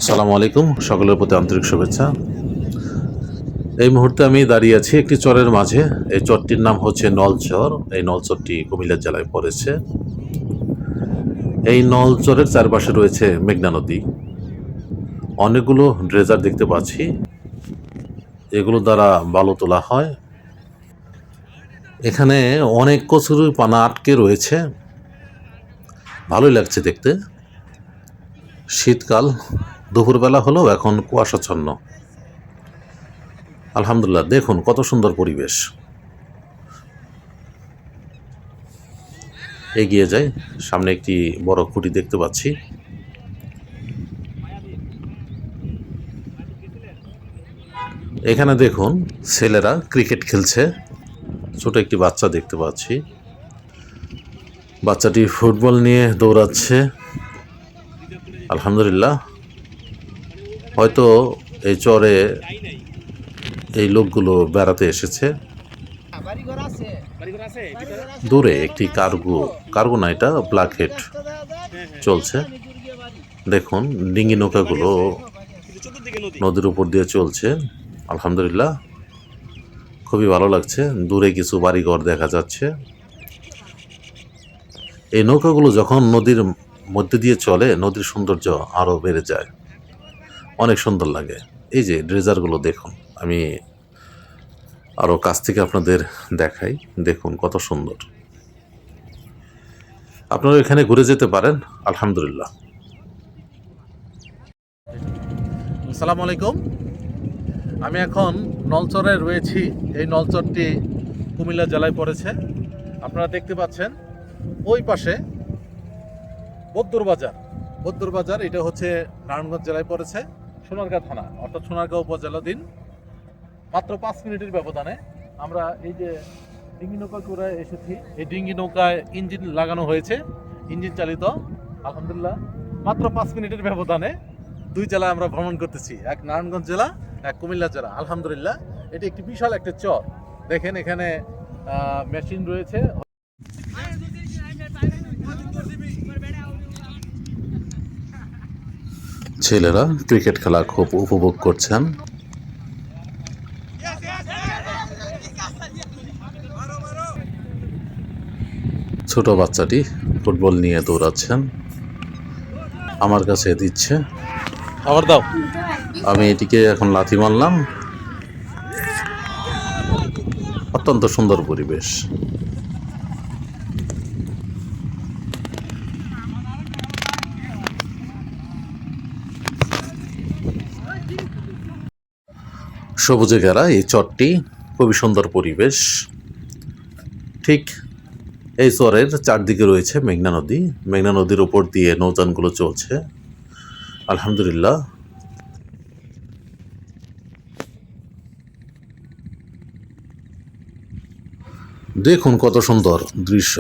আসসালামু আলাইকুম, সকলের প্রতি আন্তরিক শুভেচ্ছা। এই মুহূর্তে আমি দাঁড়িয়ে আছি একটি চরের মাঝে। এই চরটির নাম হচ্ছে নলচর। এই নলচরটি কুমিল্লা জেলায় পড়েছে। এই নলচরের চারপাশে রয়েছে মেঘনা নদী। অনেকগুলো ড্রেজার দেখতে পাচ্ছি, এগুলো দ্বারা বালু তোলা হয়। এখানে অনেক কচুরি পানা আটকে রয়েছে, ভালোই লাগছে দেখতে। শীতকাল, দুপুরবেলা হলেও এখন কুয়াশাচ্ছন্ন। আলহামদুলিল্লাহ, দেখুন কত সুন্দর পরিবেশ। এগিয়ে যাই, সামনে একটি বড় খুঁটি দেখতে পাচ্ছি। এখানে দেখুন ছেলেরা ক্রিকেট খেলছে। ছোট একটি বাচ্চা দেখতে পাচ্ছি, বাচ্চাটি ফুটবল নিয়ে দৌড়াচ্ছে। আলহামদুলিল্লাহ, হয়তো এই চরে এই লোকগুলো বেড়াতে এসেছে। দূরে একটি কার্গো না, এটা ব্ল্যাক হেড চলছে। দেখুন ডিঙ্গি নৌকাগুলো নদীর উপর দিয়ে চলছে। আলহামদুলিল্লাহ, খুবই ভালো লাগছে। দূরে কিছু বাড়িঘর দেখা যাচ্ছে। এই নৌকাগুলো যখন নদীর মধ্যে দিয়ে চলে, নদীর সৌন্দর্য আরও বেড়ে যায়, অনেক সুন্দর লাগে। এই যে ড্রেজারগুলো দেখুন, আমি আরও কাছ থেকে আপনাদের দেখাই। দেখুন কত সুন্দর। আপনারা এখানে ঘুরে যেতে পারেন। আলহামদুলিল্লাহ। আসসালামু আলাইকুম, আমি এখন নলচরে রয়েছি। এই নলচরটি কুমিল্লা জেলায় পড়েছে। আপনারা দেখতে পাচ্ছেন ওই পাশে বদ্দুর বাজার, এটা হচ্ছে নারায়ণগঞ্জ জেলায় পড়েছে, সোনারগাঁ থানা, অর্থাৎ সোনারগাঁ উপজেলাধীন। মাত্র 5 মিনিটের ব্যবধানে আমরা এই যে ডিঙ্গি নৌকা করে এসেছি। এই ডিঙ্গি নৌকায় ইঞ্জিন লাগানো হয়েছে, ইঞ্জিন চালিত। আলহামদুলিল্লাহ, মাত্র 5 মিনিটের ব্যবধানে দুই জেলায় আমরা ভ্রমণ করতেছি, এক নারায়ণগঞ্জ জেলা, এক কুমিল্লা জেলা। আলহামদুলিল্লাহ, এটি একটি বিশাল একটা চর। দেখেন এখানে মেশিন রয়েছে। ছেলেরা ক্রিকেট খেলা খুব উপভোগ করছেন। ছোট বাচ্চাটি ফুটবল নিয়ে দৌড়াচ্ছেন, আমার কাছে দিচ্ছে, আবার দাও। আমি এটিকে এখন লাথি মারলাম। অত্যন্ত সুন্দর পরিবেশ। সবুজে ঘেরা এই চরটি, খুবই সুন্দর পরিবেশ। ঠিক এই চরের চারদিকে রয়েছে মেঘনা নদী। মেঘনা নদীর উপর দিয়ে নৌযানগুলো চলছে। আলহামদুলিল্লাহ, দেখুন কত সুন্দর দৃশ্য।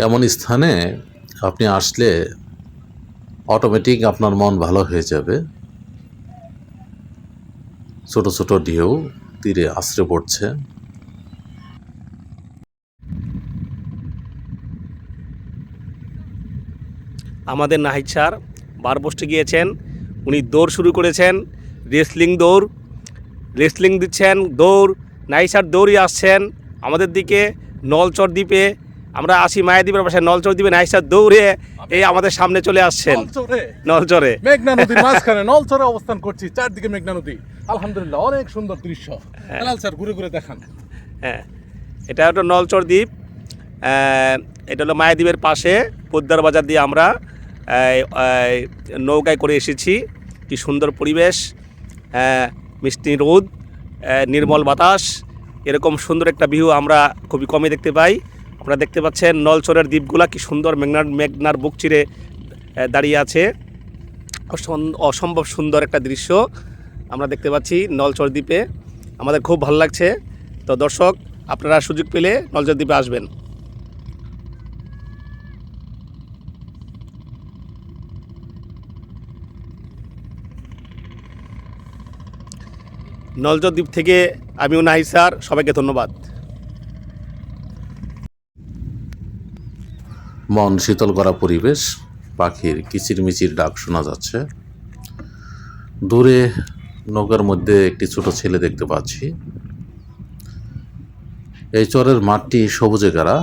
এমন স্থানে আপনি আসলে অটোমেটিক আপনার মন ভালো হয়ে যাবে। ছোট ছোট ঢেউ তীরে আছড়ে পড়ছে। আমাদের নাহিদ স্যার বার পোস্টে গিয়েছেন, উনি দৌড় শুরু করেছেন, রেসলিং দিচ্ছেন, দৌড়। নাহিদ স্যার দৌড়ই আসছেন আমাদের দিকে নলচর দ্বীপে। আমরা আসি মায়াদ্বীপের পাশে, নলচর দ্বীপে নাহিদ স্যার দৌড়ে এই আমাদের সামনে চলে আসছেন। নলচরে মেঘনা নদীর মাঝখানে নলচরে অবস্থান করছি, চারদিকে মেঘনা নদী। আলহামদুলিল্লাহ, অনেক সুন্দর দৃশ্য। স্যার ঘুরে ঘুরে দেখান। হ্যাঁ, এটা হলো নলচর দ্বীপ। এটা হলো মায়াদ্বীপের পাশে পদ্মার বাজার দিয়ে আমরা নৌকায় করে এসেছি। কি সুন্দর পরিবেশ, মিষ্টি রোদ, নির্মল বাতাস, এরকম সুন্দর একটা ভিউ আমরা খুবই কমই দেখতে পাই। আপনারা দেখতে পাচ্ছেন নলচরের দ্বীপগুলা কি সুন্দর মেঘনার বুক চিরে দাঁড়িয়ে আছে। অসম্ভব সুন্দর একটা দৃশ্য আমরা দেখতে পাচ্ছি নলচর দ্বীপে। আমাদের খুব ভালো লাগছে। তো দর্শক, আপনারা সুযোগ পেলে নলচর দ্বীপে আসবেন। নলচর দ্বীপ থেকে আমিও নাহিদ স্যার, সবাইকে ধন্যবাদ। মন শীতল করা পরিবেশ। পাখির কিচিরমিচির ডাক শোনা যাচ্ছে। দূরে নৌকার মধ্যে একটি ছোট ছেলে দেখতে পাচ্ছি। এই চরের মাঠটি সবুজে গাড়া,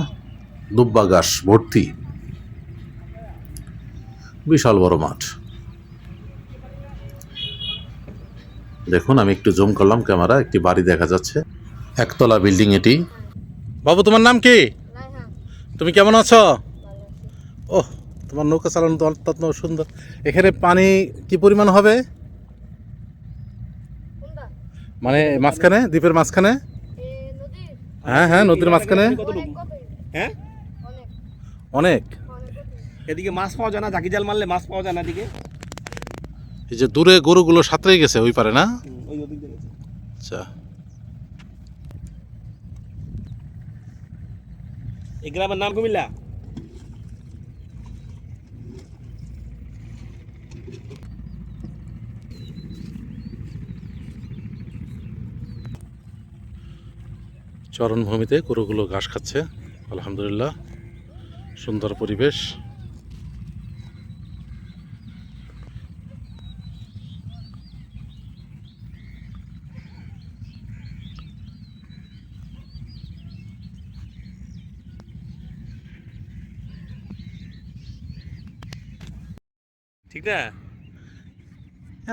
দুব্বা ঘাস ভর্তি, বিশাল বড় মাঠ। দেখুন, আমি একটু জুম করলাম ক্যামেরা, একটি বাড়ি দেখা যাচ্ছে, একতলা বিল্ডিং এটি। বাবু, তোমার নাম কি? তুমি কেমন আছো? ওহ, তোমার নৌকা চালানো তো অত্যন্ত সুন্দর। এখানে পানি কি পরিমাণ হবে? মানে মাঝখানে, দ্বীপের মাঝখানে? হ্যাঁ হ্যাঁ, নদীর মাঝখানে হ্যাঁ, অনেক। এদিকে মাছ পাওয়া যায় না, জাকি জাল মারলে মাছ পাওয়া যায় না এদিকে। এই যে দূরে গরুগুলো সাঁতরে গেছে ওই পারে, না? ওই ওদিক দিয়ে গেছে। আচ্ছা, এই গ্রামের নাম কুমিল্লা। চরণভূমিতে গরুগুলো ঘাস খাচ্ছে। আলহামদুলিল্লাহ, সুন্দর পরিবেশ। ঠিক না?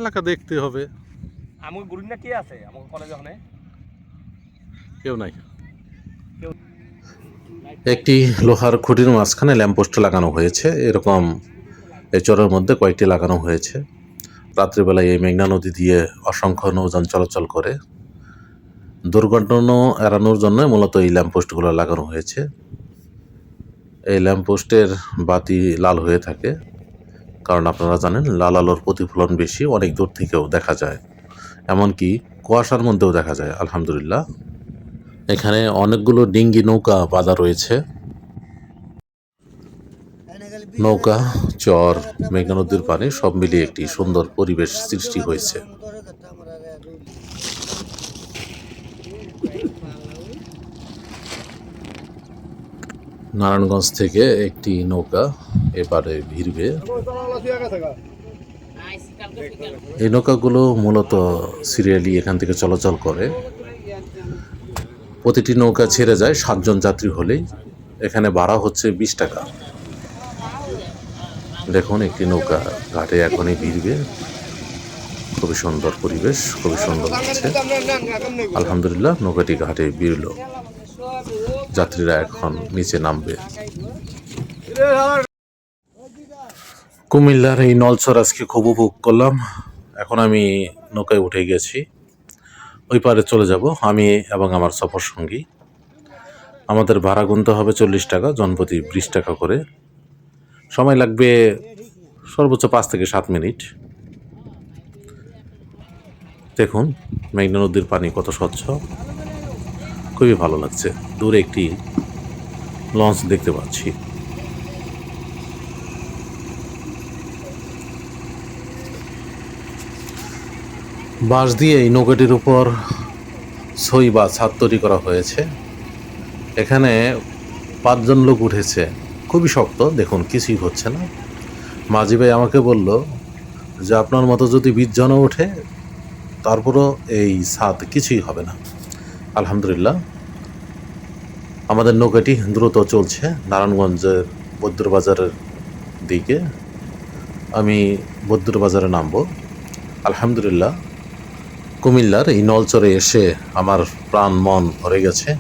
এলাকা দেখতে হবে, আমাকে গুরুন না কে আছে আমাকে কলেজে ওখানে? কেউ নাই। একটি লোহার খুঁটির মাঝখানে ল্যাম্পপোস্ট লাগানো হয়েছে। এরকম এই চরের মধ্যে কয়েকটি লাগানো হয়েছে। রাত্রিবেলায় এই মেঘনা নদী দিয়ে অসংখ্য নৌযান চলাচল করে। দুর্ঘটনা এড়ানোর জন্য মূলত এই ল্যাম্পপোস্টগুলো লাগানো হয়েছে। এই ল্যাম্পপোস্টের বাতি লাল হয়ে থাকে, কারণ আপনারা জানেন লাল আলোর প্রতিফলন বেশি, অনেক দূর থেকেও দেখা যায়, এমনকি কুয়াশার মধ্যেও দেখা যায়। আলহামদুলিল্লাহ, এখানে অনেকগুলো ডিঙ্গি নৌকা বাঁধা রয়েছে। নৌকা, চর, মেঘনা নদীর পানি সব মিলিয়ে একটি সুন্দর পরিবেশ সৃষ্টি হয়েছে। নারায়ণগঞ্জ থেকে একটি নৌকা এপারে ভিড়বে। এই নৌকাগুলো মূলত সিরিয়ালি এখান থেকে চলাচল করে। প্রতিটি নৌকা ছেড়ে যায় 7 জন যাত্রী হলেই। এখানে ভাড়া হচ্ছে 20 টাকা। দেখুন, একটি নৌকা ঘাটে এখনই ভিড়বে। খুবই সুন্দর পরিবেশ, খুবই সুন্দর লাগছে। আলহামদুলিল্লাহ, নৌকাটি ঘাটে ভিড়ল। যাত্রীরা এখন নিচে নামবে। কুমিল্লার এই নলছর আজকে খুব উপভোগ করলাম। এখন আমি নৌকায় উঠে গেছি, ওই পারে চলে যাব আমি এবং আমার সফর সঙ্গী। আমাদের ভাড়া গুনতে হবে 40 টাকা, জনপ্রতি 20 টাকা করে। সময় লাগবে সর্বোচ্চ 5 থেকে 7 মিনিট। দেখুন, মেঘনা নদীর পানি কত স্বচ্ছ, খুবই ভালো লাগছে। দূরে একটি লঞ্চ দেখতে পাচ্ছি। বাঁশ দিয়ে এই নৌকাটির উপর ছই বা ছাদ তৈরি করা হয়েছে। এখানে 5 জন লোক উঠেছে, খুবই শক্ত। দেখুন, কিছুই হচ্ছে না। মাঝি ভাই আমাকে বলল যে আপনার মতো যদি 20 জনও ওঠে তারপরও এই ছাদ কিছুই হবে না। আলহামদুলিল্লাহ, আমাদের নৌকাটি দ্রুত চলছে নারায়ণগঞ্জের বদ্র বাজারের দিকে। আমি বদ্র বাজারে নামবো। আলহামদুলিল্লাহ, কুমিল্লার এই নলচরে এসে আমার প্রাণ মন ভরে গেছে।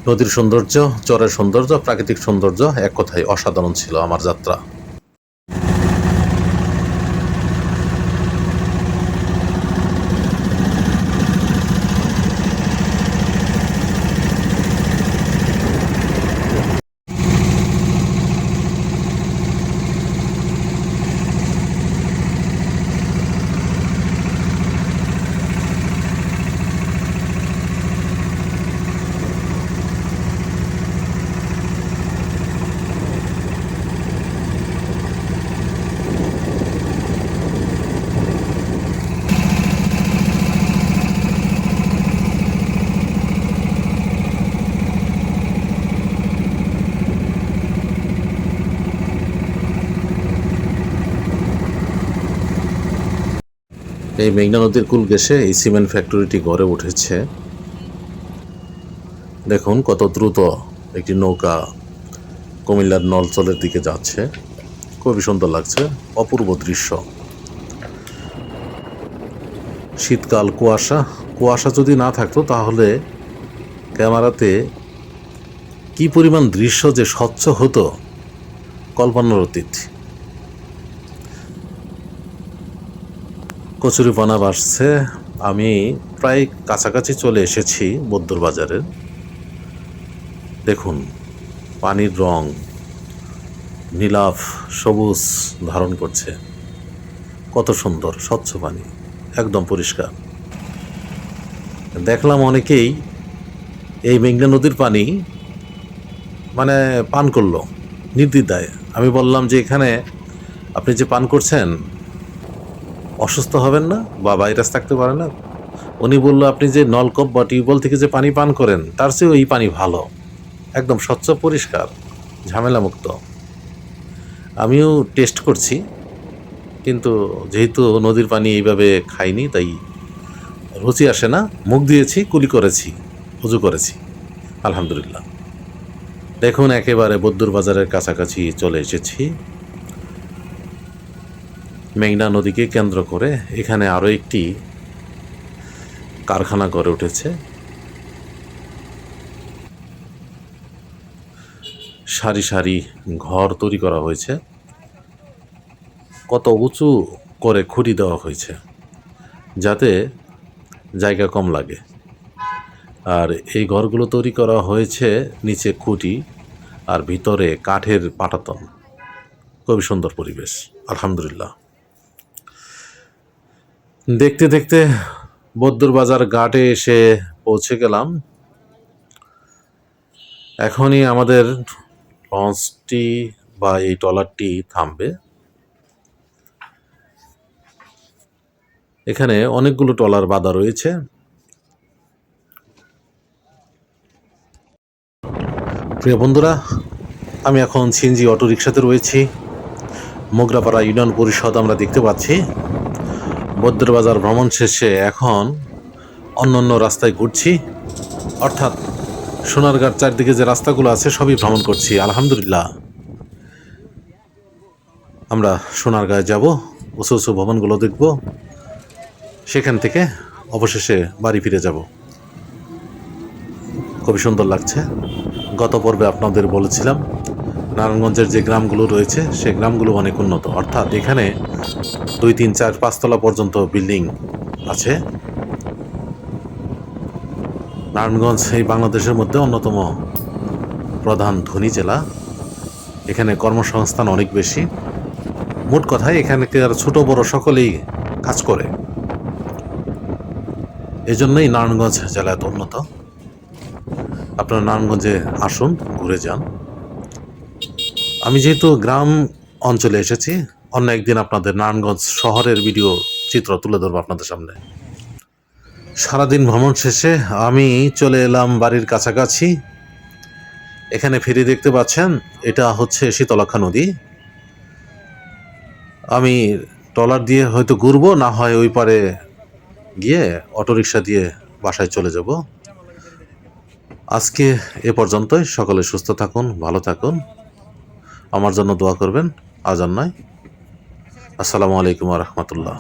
নদীর সৌন্দর্য, চরের সৌন্দর্য, প্রাকৃতিক সৌন্দর্য, এক কথায় অসাধারণ ছিল আমার যাত্রা। এই মেঘনা নদীর কুল ঘেঁষে এই সিমেন্ট ফ্যাক্টরিটি গড়ে উঠেছে। দেখুন কত দ্রুত একটি নৌকা কুমিল্লার নলচলের দিকে যাচ্ছে, খুবই সুন্দর লাগছে, অপূর্ব দৃশ্য। শীতকাল, কুয়াশা যদি না থাকতো তাহলে ক্যামেরাতে কি পরিমাণ দৃশ্য যে স্বচ্ছ হতো কল্পনার অতীত। কচুরিপানা বাসছে। আমি প্রায় কাছাকাছি চলে এসেছি বদ্দুর বাজারের। দেখুন পানির রং নীলাভ সবুজ ধারণ করছে, কত সুন্দর স্বচ্ছ পানি, একদম পরিষ্কার। দেখলাম অনেকেই এই মেঘনা নদীর পানি মানে পান করলো নির্দ্বিধায়। আমি বললাম যে এখানে আপনি যে পান করছেন অসুস্থ হবেন না বা ভাইরাস থাকতে পারে না? উনি বললো আপনি যে নলকূপ বা টিউবওয়েল থেকে যে পানি পান করেন তার চেয়েও এই পানি ভালো, একদম স্বচ্ছ পরিষ্কার, ঝামেলামুক্ত। আমিও টেস্ট করছি, কিন্তু যেহেতু নদীর পানি এইভাবে খাইনি তাই রুচি আসে না। মুখ দিয়েছি, কুলি করেছি, উজু করেছি, আলহামদুলিল্লাহ। দেখুন একেবারে বদ্দুর বাজারের কাছাকাছি চলে এসেছি। মেঘনা নদীকে কেন্দ্র করে এখানে আরও একটি কারখানা গড়ে উঠেছে। সারি সারি ঘর তৈরি করা হয়েছে, কত উঁচু করে খুঁটি দেওয়া হয়েছে যাতে জায়গা কম লাগে। আর এই ঘরগুলো তৈরি করা হয়েছে নিচে খুঁটি আর ভিতরে কাঠের পাটাতন। খুবই সুন্দর পরিবেশ, আলহামদুলিল্লাহ। দেখতে দেখতে বদ্দুর বাজার ঘাটে এসে পৌঁছে গেলাম। এখনই আমাদের লঞ্চটি বা এই ট্রলারটি থামবে। এখানে অনেকগুলো ট্রলার বাঁধা রয়েছে। প্রিয় বন্ধুরা, আমি এখন সিএনজি অটোরিকশাতে রয়েছি। মোগরাপাড়া ইউনিয়ন পরিষদ আমরা দেখতে পাচ্ছি। বদ্দুর বাজার ভ্রমণ শেষে এখন অন্য রাস্তায় ঘুরছি, অর্থাৎ সোনারগাঁর চারদিকে যে রাস্তাগুলো আছে সবই ভ্রমণ করছি, আলহামদুলিল্লাহ। আমরা সোনারগাঁয়ে যাব, উঁচু উঁচু ভবনগুলো দেখব, সেখান থেকে অবশেষে বাড়ি ফিরে যাব। খুবই সুন্দর লাগছে। গত পর্বে আপনাদের বলেছিলাম নারায়ণগঞ্জের যে গ্রামগুলো রয়েছে সেই গ্রামগুলো অনেক উন্নত, অর্থাৎ এখানে 2, 3, 4, 5 তলা পর্যন্ত বিল্ডিং আছে। নারায়ণগঞ্জ এই বাংলাদেশের মধ্যে অন্যতম প্রধান ধনী জেলা। এখানে কর্মসংস্থান অনেক বেশি। মোট কথায় এখানে ছোট বড় সকলেই কাজ করে, এজন্যই নারায়ণগঞ্জ জেলা এত উন্নত। আপনারা নারায়ণগঞ্জে আসুন, ঘুরে যান। আমি যেহেতু গ্রাম অঞ্চলে এসেছি, অন্য একদিন আপনাদের নারায়ণগঞ্জ শহরের ভিডিও চিত্র তুলে ধরবো আপনাদের সামনে। সারাদিন ভ্রমণ শেষে আমি চলে এলাম বাড়ির কাছাকাছি। এখানে ফেরি দেখতে পাচ্ছেন, এটা হচ্ছে শীতলক্ষা নদী। আমি ট্রলার দিয়ে হয়তো ঘুরবো, না হয় ওই পারে গিয়ে অটোরিকশা দিয়ে বাসায় চলে যাব। আজকে এ পর্যন্তই। সকলে সুস্থ থাকুন, ভালো থাকুন, আমার জন্য দোয়া করবেন। আজ আর নয়। আসসালামু আলাইকুম ওয়া রাহমাতুল্লাহ।